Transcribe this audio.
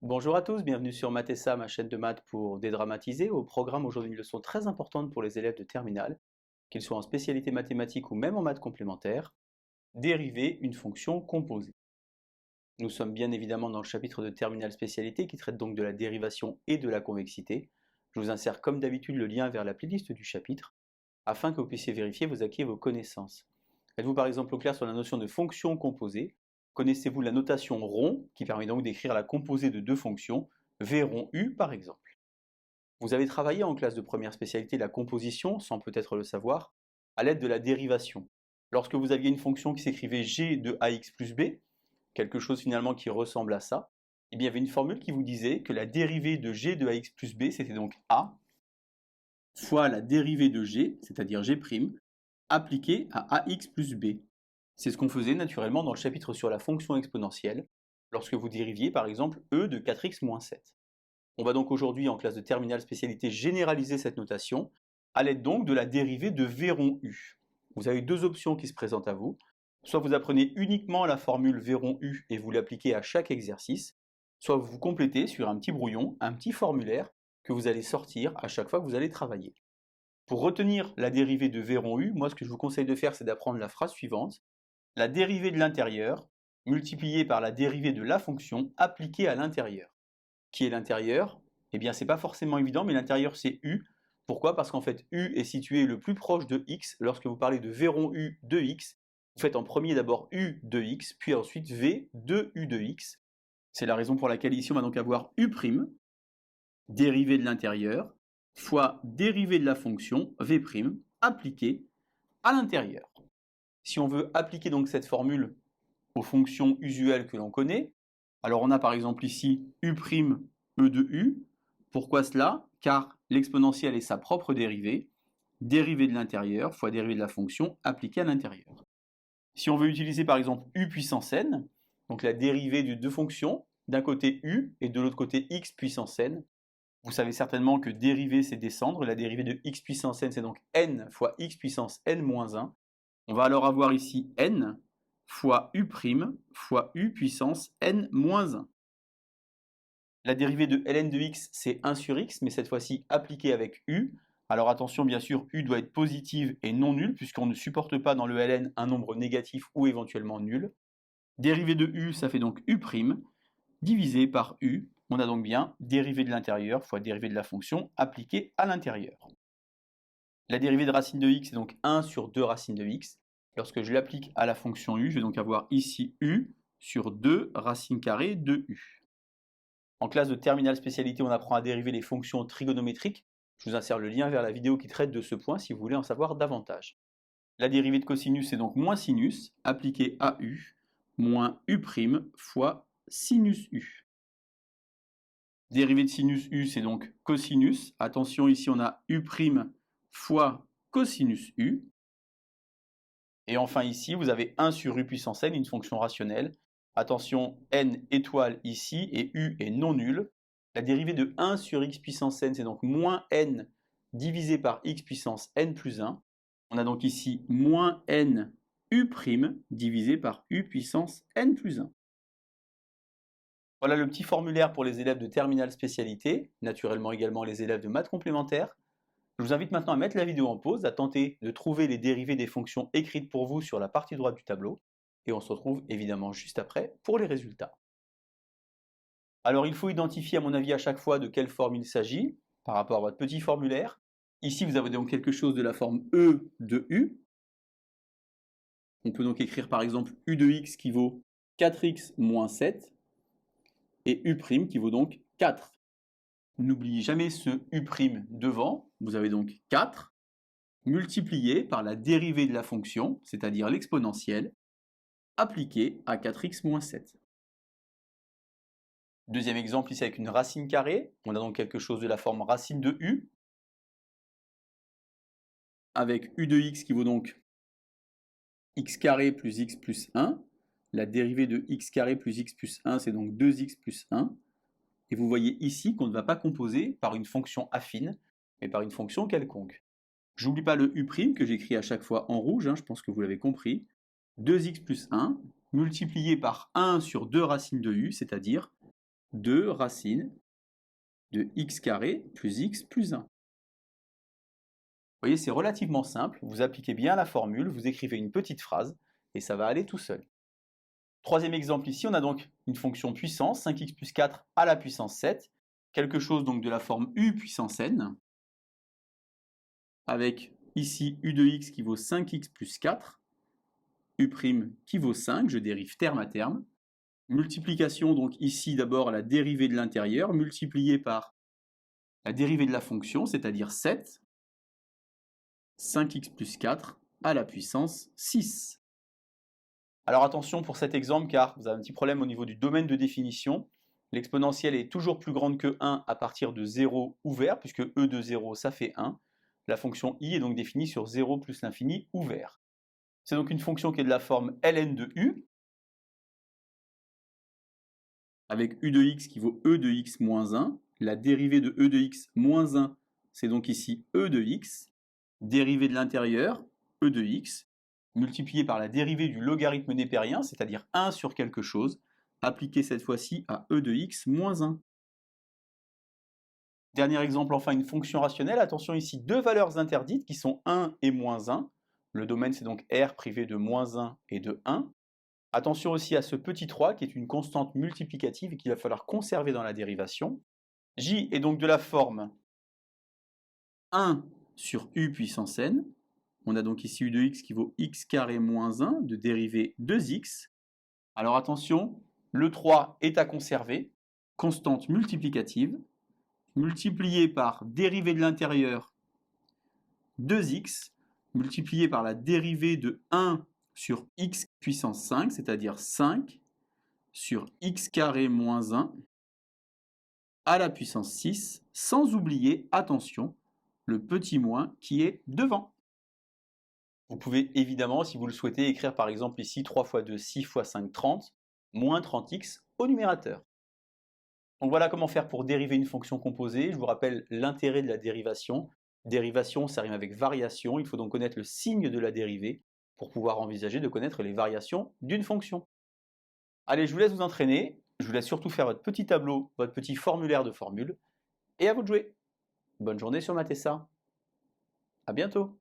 Bonjour à tous, bienvenue sur Mathessa, ma chaîne de maths pour dédramatiser. Au programme aujourd'hui une leçon très importante pour les élèves de terminale, qu'ils soient en spécialité mathématiques ou même en maths complémentaires, dériver une fonction composée. Nous sommes bien évidemment dans le chapitre de terminale spécialité qui traite donc de la dérivation et de la convexité. Je vous insère comme d'habitude le lien vers la playlist du chapitre afin que vous puissiez vérifier vos acquis et vos connaissances. Êtes-vous par exemple au clair sur la notion de fonction composée? Connaissez-vous la notation rond, qui permet donc d'écrire la composée de deux fonctions, v rond u par exemple? Vous avez travaillé en classe de première spécialité la composition, sans peut-être le savoir, à l'aide de la dérivation. Lorsque vous aviez une fonction qui s'écrivait g de ax plus b, quelque chose finalement qui ressemble à ça, eh bien, il y avait une formule qui vous disait que la dérivée de g de ax plus b, c'était donc a, fois la dérivée de g, c'est-à-dire g', appliquée à ax plus b. C'est ce qu'on faisait naturellement dans le chapitre sur la fonction exponentielle, lorsque vous dériviez par exemple e de 4x moins 7. On va donc aujourd'hui en classe de terminale spécialité généraliser cette notation, à l'aide donc de la dérivée de v rond u. Vous avez deux options qui se présentent à vous. Soit vous apprenez uniquement la formule v rond u et vous l'appliquez à chaque exercice, soit vous complétez sur un petit brouillon, un petit formulaire que vous allez sortir à chaque fois que vous allez travailler. Pour retenir la dérivée de v rond u, moi ce que je vous conseille de faire, c'est d'apprendre la phrase suivante. La dérivée de l'intérieur multipliée par la dérivée de la fonction appliquée à l'intérieur. Qui est l'intérieur? Eh bien, c'est pas forcément évident, mais l'intérieur c'est u. Pourquoi? Parce qu'en fait, u est situé le plus proche de x. Lorsque vous parlez de v rond u de x, vous faites en premier d'abord u de x, puis ensuite v de u de x. C'est la raison pour laquelle ici on va donc avoir u', dérivée de l'intérieur, fois dérivée de la fonction v', appliquée à l'intérieur. Si on veut appliquer donc cette formule aux fonctions usuelles que l'on connaît, alors on a par exemple ici u', e de u. Pourquoi cela? Car l'exponentielle est sa propre dérivée, dérivée de l'intérieur fois dérivée de la fonction appliquée à l'intérieur. Si on veut utiliser par exemple u puissance n, donc la dérivée de deux fonctions, d'un côté u et de l'autre côté x puissance n, vous savez certainement que dériver c'est descendre, la dérivée de x puissance n c'est donc n fois x puissance n moins 1. On va alors avoir ici n fois u' fois u puissance n moins 1. La dérivée de ln de x, c'est 1 sur x, mais cette fois-ci appliquée avec u. Alors attention, bien sûr, u doit être positive et non nulle, puisqu'on ne supporte pas dans le ln un nombre négatif ou éventuellement nul. Dérivée de u, ça fait donc u', divisé par u. On a donc bien dérivée de l'intérieur fois dérivée de la fonction appliquée à l'intérieur. La dérivée de racine de x est donc 1 sur 2 racines de x. Lorsque je l'applique à la fonction u, je vais donc avoir ici u sur 2 racines carrées de u. En classe de terminale spécialité, on apprend à dériver les fonctions trigonométriques. Je vous insère le lien vers la vidéo qui traite de ce point si vous voulez en savoir davantage. La dérivée de cosinus, c'est donc moins sinus, appliquée à u, moins u' fois sinus u. Dérivée de sinus u, c'est donc cosinus. Attention, ici on a u' fois cosinus u. Et enfin ici, vous avez 1 sur u puissance n, une fonction rationnelle. Attention, n étoile ici, et u est non nul. La dérivée de 1 sur x puissance n, c'est donc moins n divisé par x puissance n plus 1. On a donc ici moins n u' divisé par u puissance n plus 1. Voilà le petit formulaire pour les élèves de terminale spécialité, naturellement également les élèves de maths complémentaires. Je vous invite maintenant à mettre la vidéo en pause, à tenter de trouver les dérivées des fonctions écrites pour vous sur la partie droite du tableau, et on se retrouve évidemment juste après pour les résultats. Alors il faut identifier à mon avis à chaque fois de quelle forme il s'agit, par rapport à votre petit formulaire. Ici vous avez donc quelque chose de la forme e de u. On peut donc écrire par exemple u de x qui vaut 4x moins 7, et u' qui vaut donc 4. N'oubliez jamais ce u' devant, vous avez donc 4, multiplié par la dérivée de la fonction, c'est-à-dire l'exponentielle, appliquée à 4x moins 7. Deuxième exemple ici avec une racine carrée, on a donc quelque chose de la forme racine de u, avec u de x qui vaut donc x carré plus x plus 1, la dérivée de x carré plus x plus 1 c'est donc 2x plus 1, et vous voyez ici qu'on ne va pas composer par une fonction affine, mais par une fonction quelconque. J'oublie pas le u' que j'écris à chaque fois en rouge, je pense que vous l'avez compris. 2x plus 1 multiplié par 1 sur 2 racines de u, c'est-à-dire 2 racine de x carré plus x plus 1. Vous voyez, c'est relativement simple. Vous appliquez bien la formule, vous écrivez une petite phrase et ça va aller tout seul. Troisième exemple ici, on a donc une fonction puissance, 5x plus 4 à la puissance 7, quelque chose donc de la forme u puissance n, avec ici u de x qui vaut 5x plus 4, u' qui vaut 5, je dérive terme à terme. Multiplication, donc ici d'abord la dérivée de l'intérieur, multipliée par la dérivée de la fonction, c'est-à-dire 7, 5x plus 4 à la puissance 6. Alors attention pour cet exemple car vous avez un petit problème au niveau du domaine de définition. L'exponentielle est toujours plus grande que 1 à partir de 0 ouvert, puisque e de 0 ça fait 1. La fonction i est donc définie sur 0 plus l'infini ouvert. C'est donc une fonction qui est de la forme ln de u, avec u de x qui vaut e de x moins 1. La dérivée de e de x moins 1, c'est donc ici e de x. Dérivée de l'intérieur, e de x, multiplié par la dérivée du logarithme népérien, c'est-à-dire 1 sur quelque chose, appliqué cette fois-ci à e de x moins 1. Dernier exemple, enfin une fonction rationnelle. Attention ici, deux valeurs interdites qui sont 1 et moins 1. Le domaine c'est donc R privé de moins 1 et de 1. Attention aussi à ce petit 3 qui est une constante multiplicative et qu'il va falloir conserver dans la dérivation. J est donc de la forme 1 sur u puissance n. On a donc ici u de x qui vaut x carré moins 1 de dérivée 2x. Alors attention, le 3 est à conserver, constante multiplicative, multipliée par dérivée de l'intérieur 2x, multipliée par la dérivée de 1 sur x puissance 5, c'est-à-dire 5 sur x carré moins 1 à la puissance 6, sans oublier, attention, le petit moins qui est devant. Vous pouvez évidemment, si vous le souhaitez, écrire par exemple ici 3 fois 2, 6 fois 5, 30, moins 30x au numérateur. Donc voilà comment faire pour dériver une fonction composée. Je vous rappelle l'intérêt de la dérivation. Dérivation, ça rime avec variation. Il faut donc connaître le signe de la dérivée pour pouvoir envisager de connaître les variations d'une fonction. Allez, je vous laisse vous entraîner. Je vous laisse surtout faire votre petit tableau, votre petit formulaire de formules. Et à vous de jouer. Bonne journée sur Matessa. À bientôt.